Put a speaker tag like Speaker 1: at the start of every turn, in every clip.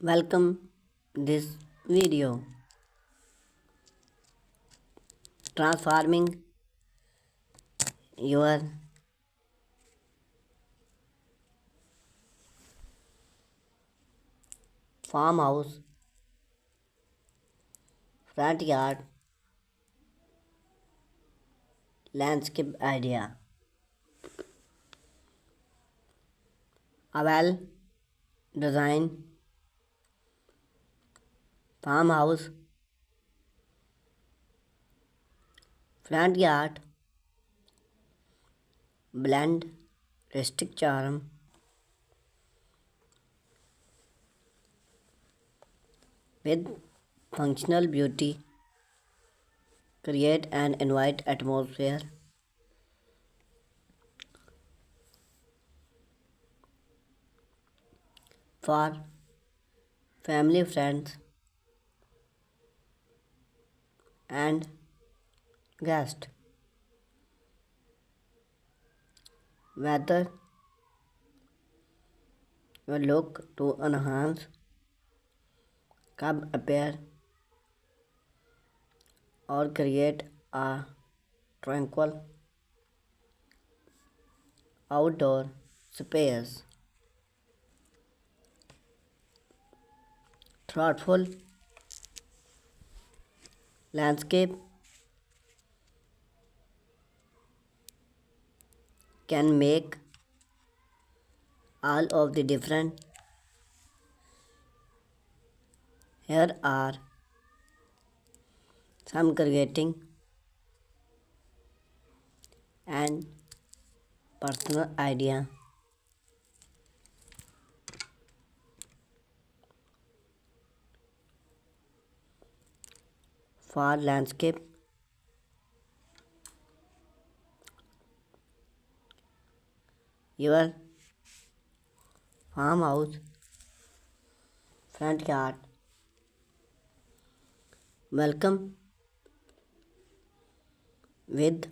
Speaker 1: Welcome this video transforming your farmhouse front yard landscape idea. A well designed farmhouse front yard blend rustic charm with functional beauty, create an invite atmosphere for family, friends, and guests. Whether you look to enhance cub appear or create a tranquil outdoor space, thoughtful landscape can make all of the different. Here are some creating and personal idea for landscape. Your farmhouse front yard welcome with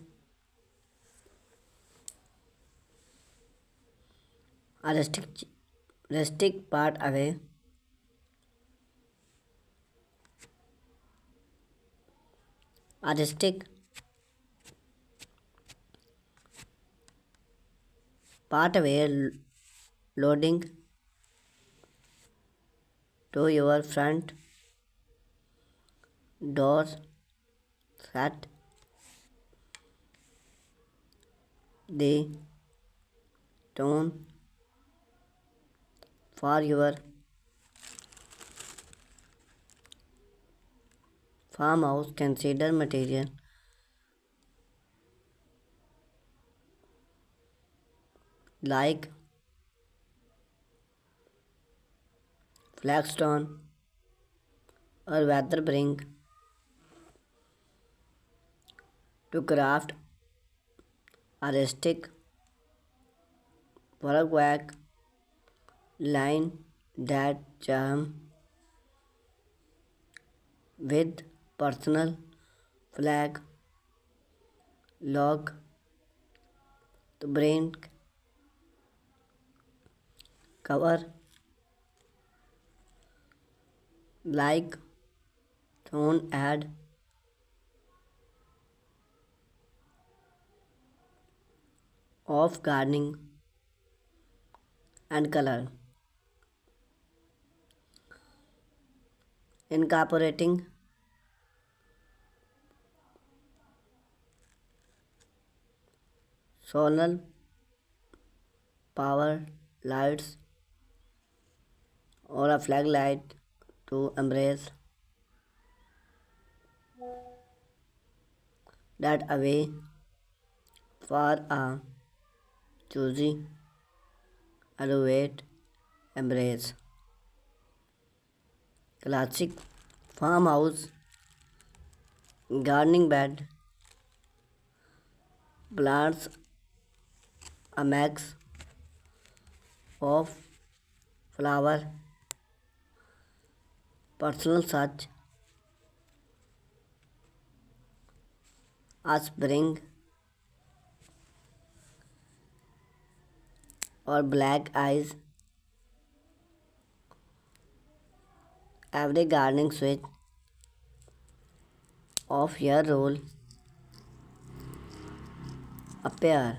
Speaker 1: a rustic part away, a rustic part away loading to your front doors set the tone for your farmhouse. Consider material like flagstone or weather bring to craft a rustic paraquat line that charm with personal flag log to bring cover like tone add of gardening and color, incorporating solar power lights or a flag light to embrace that away for a choosy elevate embrace. Classic farmhouse gardening bed plants a max of flower personal such as spring or black eyes Every gardening switch of your role appear